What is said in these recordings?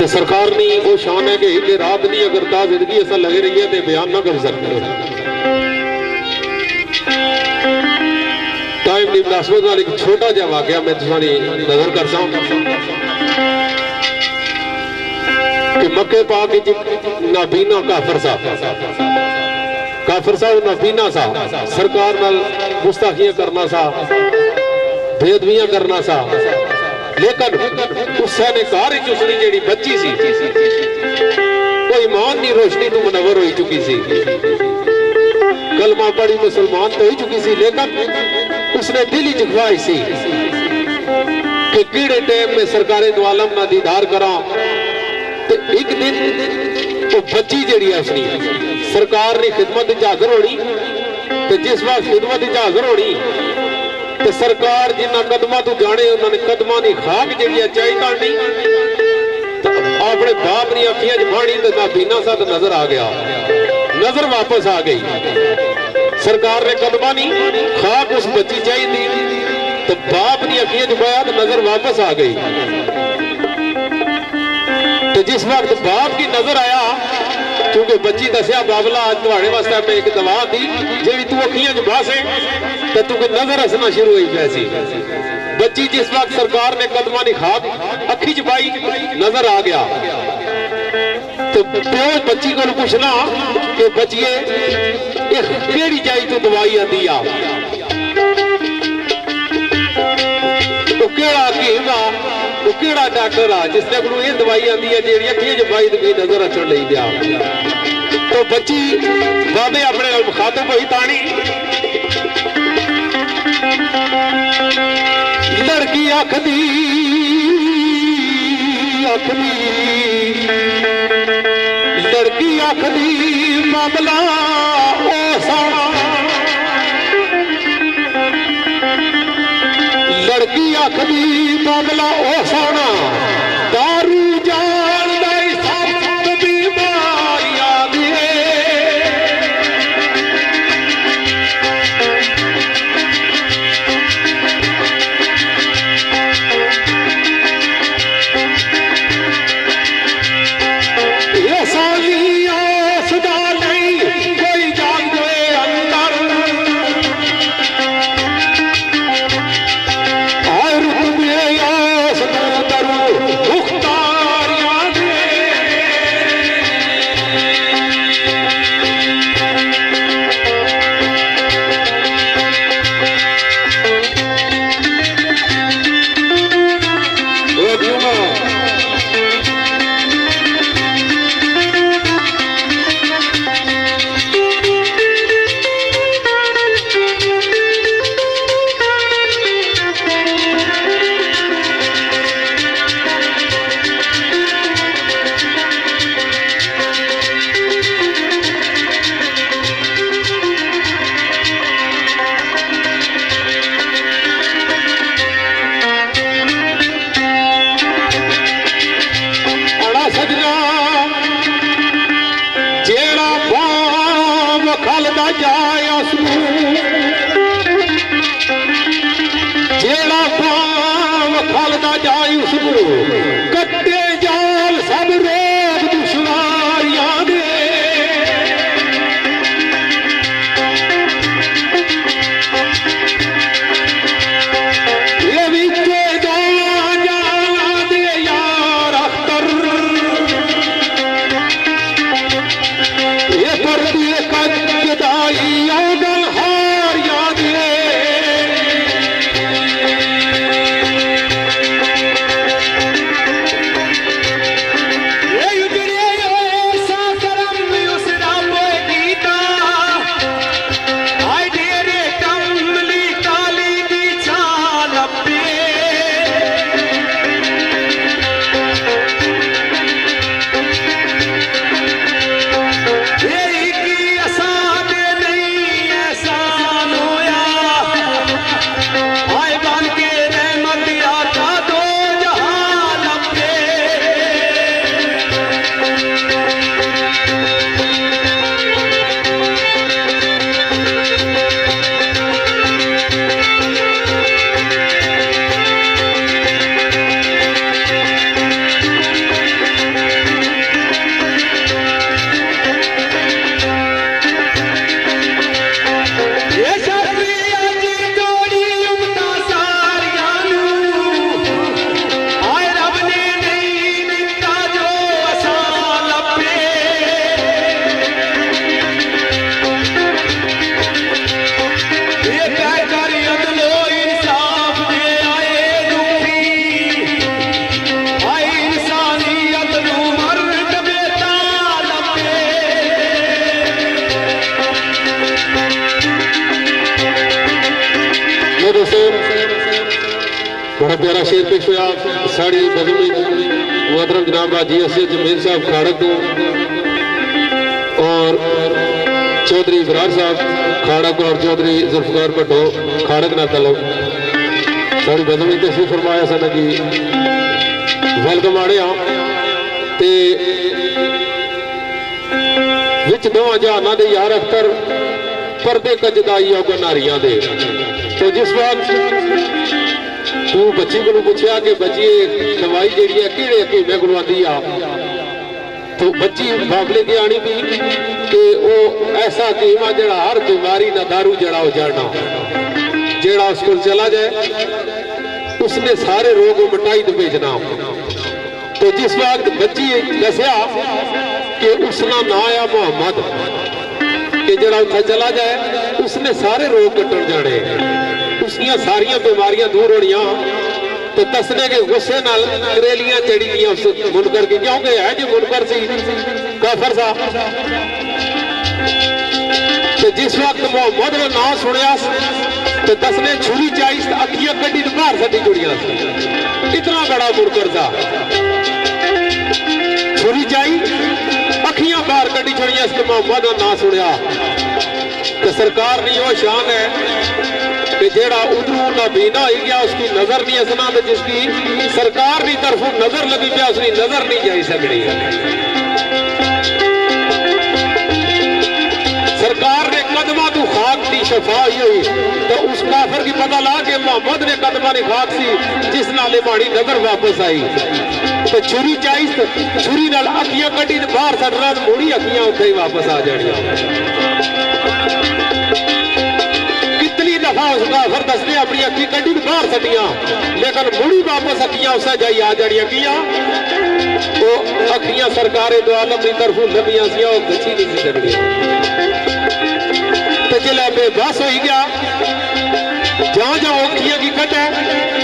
कि सरकार ने वो शान है कि रात नहीं अगर ता जिंदगी ऐसा लगे रही है तो बयान ना कर सकते। टाइम नहीं मुनासिबत वाला एक छोटा जहा वाकया मैं तुम्हारी नजर कर कि मक्के पाक नाबीना काफिर साहब नाबीना सा सरकार नाल गुस्ताखियां करना सा, बेअदबियां करना सा, लेकिन गुस्सा ने कार उसकी जी बच्ची सी वो ईमान की रोशनी तो मुनवर हो चुकी सी, कलमा पढ़ी मुसलमान तो हो चुकी सी, लेकिन उसने दिल ही ख्वाहिश सी कि किड़े टाइम में सरकारे दो आलम ना दीदार करा। तो एक दिन वो बच्ची जी उसकी सरकार ने खिदमत हाजिर होनी, तो जिस वक्त खिदमत हाजिर होनी तो सरकार जिन्ना कदमां तो जाने उन्होंने कदमां की खाक जी चाहिए नहीं, तो अपने बाप दी अखियां च पानी तो नाबीना सा नजर आ गया, नजर वापस आ गई। सरकार ने कदमां नहीं खाक उस बच्ची चाहिए तो बाप दी अखियां च पाया तो नजर वापस आ गई। तो जिस वक्त बाप की नजर आया, क्योंकि बच्ची दसिया बाबला आज तुम्हारे वास्ते मैं एक दवा दी जी तू अखियां च बासे तो तू नजर हसना शुरू हुई पैसी। बच्ची जिस वक्त सरकार ने कदमां की खाक अखी च पाई नजर आ गया, तो प्यो बच्ची को पूछना कि बच्चिए केड़ी चाहिए तू दवाई आती आ, तो केड़ा हकीम आ, तो केड़ा डॉक्टर आ जिसने को ये दवाई आती है जी अखियां च पाई तो कोई नजर रखने नहीं दिया। तो बच्ची बाबे अपने मुखातब हुई तानी लड़की आखदी लड़की आखदी मामला ओ साना, लड़की आखदी मामला ओ साना, दारू जान दी सब बीमारियां दी बड़ा प्यारा शेर पेश होया साड़ी बजमी मोहतरम जनाब हाजी असद जमीर साहब खाड़क और चौधरी इबरार साहब खाड़क और चौधरी जुल्फकार भट्टो खाड़क ना तलब साड़ी बजमी तशरीफ फरमाया सन कि वेलकम आने ते विच दोवां जहानां दे यार अख्तर पर्दे कजदाई होगा नारियां दे। तो जिस वक्त तू बच्ची को पूछा कि बच्ची दवाई जी है कि हकीमे को आती आ तो बच्ची बाबले की आनी भी कि वो ऐसा हकीम आ जड़ा हर बीमारी का दारू जड़ा हो जाना जेड़ा उस को चला जाए उसने सारे रोग मिटाई तो भेजना। तो जिस वक्त बच्ची दसिया कि उसका ना आया मोहम्मद कि जड़ा उत्थे चला जाए उसने सारे रोग कट्टन जाने उसकी सारिया बीमारियां दूर होनिया। तो दसने के गुस्से नाल करेलियां चढ़ी दियां उस मुनकर की क्योंकि है जो मुनकर सी काफर सा। तो जिस वक्त मोहम्मद ने नाम सुनिया तो दसने छुरी चाहिए अखियां कड्डी तो बाहर सटी जुड़िया इतना बड़ा मुनकर था। छुरी चाहिए अखियां बाहर कड्डी छोड़िया इसके मोहम्मद ने नाम सुनिया। तो सरकार नहीं वो शान है कि जेड़ा उधरों नाबीना हो गया उसकी नजर नहीं असना तो जिसकी सरकार की तरफों नजर लगी पिया उसकी नजर नहीं जाई सकती। सरकार ने कदमा तू खाक की शफा हुई तो उस काफर की पता ला के मोहम्मद ने कदमा ने खाक सी जिस नाले माड़ी नजर वापस आई। तो छुरी चाहिए छुरी नाल अखियां कटी बाहर सटना तो मुड़ी अखियां उत्थे ही वापस आ जानियां। कितनी दफा उस काफर दसने अपनी अखी कटी बाहर सटियां लेकिन मुड़ी वापस अखियां उस जाई आ जानियां किया तो अखियां सरकारे दो आलम की तरफों लभियां सी और बची नहीं सी सकदी। तो जिले बेबस हो गया जहां जहां अखियां की कटे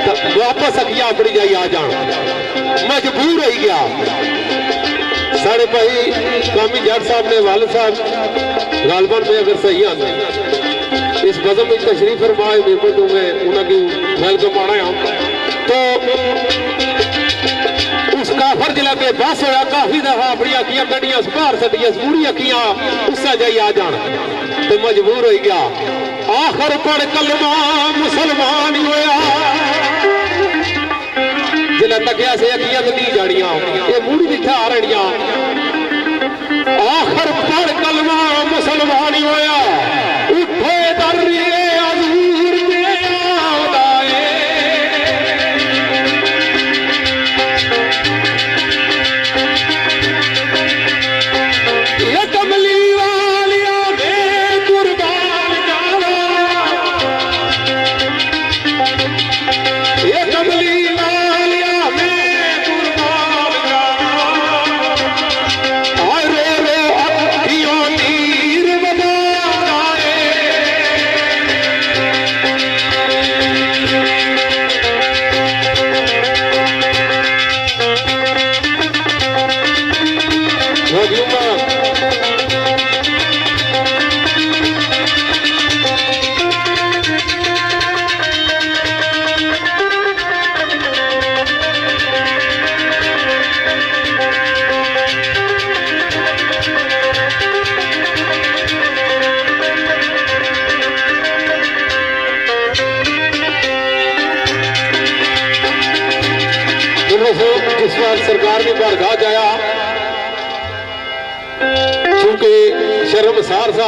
तो वापस अखियां अपनी जाई आ जान मजबूर हो गया। साढ़े भाई कामी जट साहब ने वालिद साहब गालबन में अगर सही आते इस बज़म में तशरीफ फरमाए मेहमान में उनकी वेलकम आना तो उस काफर जिला के बस होया काफी दफा अपनी अखियां कटियां बाहर सटिया पूरी अखियां उससे जाई आ जान तो मजबूर हो गया। आखिर पढ़ कलमा मुसलमान होया जिला तकिया से अखियां तो नहीं जानियां ये मूड़ी बिठा आ रहियां। आखिर पढ़ कलमा मुसलमान होया उठे दरिए हजूर के आए ये कमली वालिया दे कुर्बान जावा ये कमली जिस बार सरकार ने बारगाह जाया चूंकि शर्मसार सा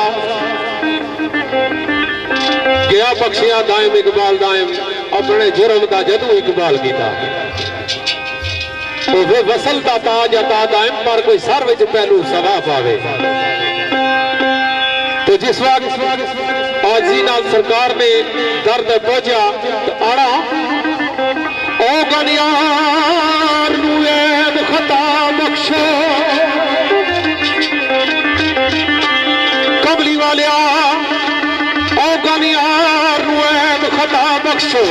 गया बख्शिया दायम इकबाल दायम अपने जुर्म का जदू इकबाल किया तो वे वसल का ताज अता दायम पर कोई सर विच पहलू सवा पावे। तो जिस वक्त आजी नाल सरकार ने दर्द पहुंचा तो आड़ा ओ गनियार ऐब खता बख्शो कमली वालिया ओ गनियार ऐब खता बख्शो